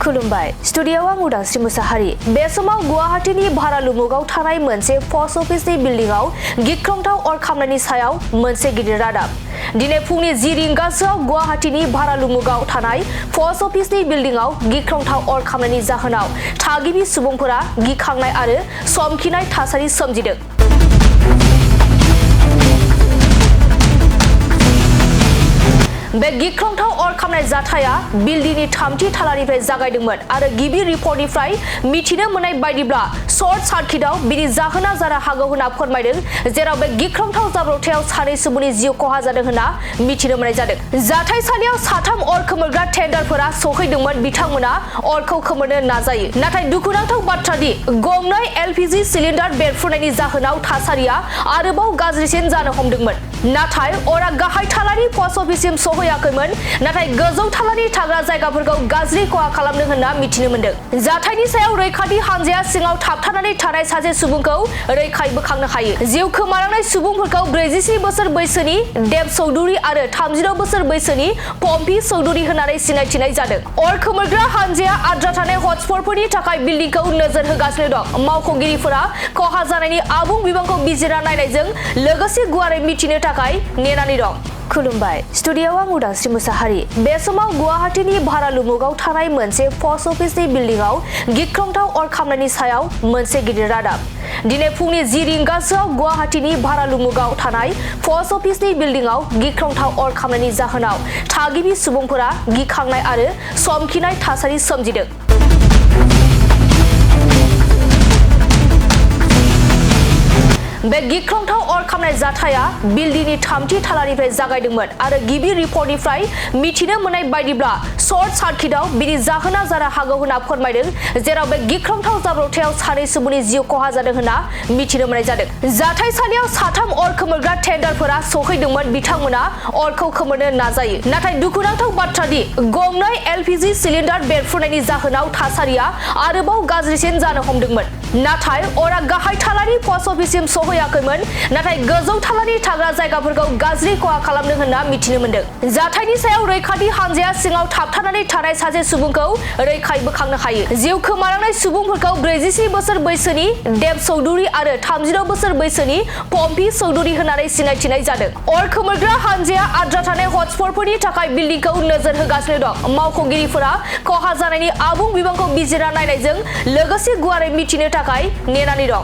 खुलुमबाय स्टुडियोआव आं उदांस्रि मुसाहारि। बे समाव गुवाहाटीनि भारालुमुगाव थानाय मोनसे पस्ट अफिसनि बिल्डिंआव गिख्रंथाव अर खामनायनि सायाव मोनसे गिदिर रादाब। दिनै फुंनि 10 रिंगासोआव गुवाहाटीनि भारालुमुगाव थानाय पस्ट अफिसनि बिल्डिंआव गिख्रंथाव अर खामनायनि जाहोनाव थागिबि सुबुंफोरा गिखांनाय आरो समखिनाय थासारि सोमजिदों। बे गिख्रंथाव अर खामनाय जाथाया बिल्डिंनि 3थि थालानिफ्राय जागायदोंमोन आरो गिबि रिपर्टनिफ्राय मिथिनो मोननाय बायदिब्ला शर्ट सार्किटआव बिनि जाहोना जानो हागौ होनना फोरमायदों, जेराव बे गिख्रंथाव जाब्रबथायाव सानै सुबुंनि जिउ खहा जादों होनना मिथिनो मोननाय जादों। जाथायसालियाव 3 अर खोमोरग्रा टेन्डारफोरा सौहैदोंमोन। बिथांमोना अरखौ खोमोरनो नाजायो, नाथाय दुखुनांथाव बाथ्रा दि गंनै एलपिजि सिलिन्डार बेरफ्रुनायनि जाहोनाव थासारिया आरोबाव गाज्रिसिन जानो हमदोंमोन। नाथाय अरा गाहाय थालानि पस्ट अफिससिम सहैयाखैमोन, नाथाय गोजौ थालानि थाग्रा जायगाफोरखौ गाज्रि खहा खालामदों होनना मिथिनो मोनदों। जाथायनि सायाव रैखाथि हानजाया सिङाव थाबथानानै थानाय सासे सुबुंखौ रैखायै बोखांनो हायो। जिउ खोमानांनाय सुबुंफोरखौ 44 बोसोर बैसोनि देब चौधुरी आरो 36 बोसोर बैसोनि पम्पी चौधुरी होननानै सिनायथिनाय जादों। अर खोमोरग्रा हानजाया आद्रा थानाय हटस्पटफोरनि थाखाय बिल्डिंखौ नोजोर होगासिनो दं। मावख'गिरिफोरा खहा जानायनि आबुं बिबांखौ बिजिरना नायनायजों लोगोसे गुवारै मिथिनो थाखाय नेनानै दं। खुलुमबाय स्टुडियोआव आं उदांस्रि मुसाहारि। बे समाव गुवाहाटीनि भारालुमुगाव थानाय मोनसे पस्ट अफिसनि बिल्डिंआव गिख्रंथाव अर खामनायनि सायाव मोनसे गिदिर रादाब। दिनै फुंनि 10 रिंगासोआव गुवाहाटीनि भारालुमुगाव थानाय पस्ट अफिसनि बिल्डिंआव गिख्रंथाव अर खामनायनि जाहोनाव थागिबि सुबुंफोरा गिखांनाय आरो समखिनाय थासारि सोमजिदों। बे गिख्रंथाव अर खामनाय जाथाया बिल्डिंनि 3थि थालानिफ्राय जागायदोंमोन आरो गिबि रिपर्टनिफ्राय मिथिनो मोननाय बायदिब्ला शर्ट सार्किटआव बिनि जाहोना जानो हागौ होनना फोरमायदों, जेराव बे गिख्रंथाव जाब्रबथायाव सानै सुबुंनि जिउ खहा जादों होनना मिथिनो मोननाय जादों। जाथायसालियाव 3 अर खोमोरग्रा टेन्डारफोरा सौहैदोंमोन। बिथांमोना अरखौ खोमोरनो नाजायो, नाथाय दुखुनांथाव बाथ्रा दि गंनै एलपिजि सिलिन्डार बेरफ्रुनायनि जाहोनाव थासारिया आरोबाव गाज्रिसिन जानो हमदोंमोन। नाथाय अरा गाहाय थालानि पस्ट अफिससिम सहैयाखैमोन, नाथाय गोजौ थालानि थाग्रा जायगाफोरखौ गाज्रि खहा खालामदों होनना मिथिनो मोनदों। जाथायनि सायाव रैखाथि हानजाया सिङाव थाबथानानै थानाय सासे सुबुंखौ रैखायै बोखांनो हायो। जिउ खोमानांनाय सुबुंफोरखौ 44 बोसोर बैसोनि देब चौधुरी आरो 36 बोसोर बैसोनि पम्पी चौधुरी होननानै सिनायथिनाय जादों। अर खोमोरग्रा हानजाया आद्रा थानाय हटस्पटफोरनि थाखाय बिल्डिंखौ नोजोर होगासिनो दं। मावख'गिरिफोरा खहा जानायनि आबुं बिबांखौ बिजिरना नायनायजों लोगोसे गुवारै मिथिनो थाखाय नेनानै दं।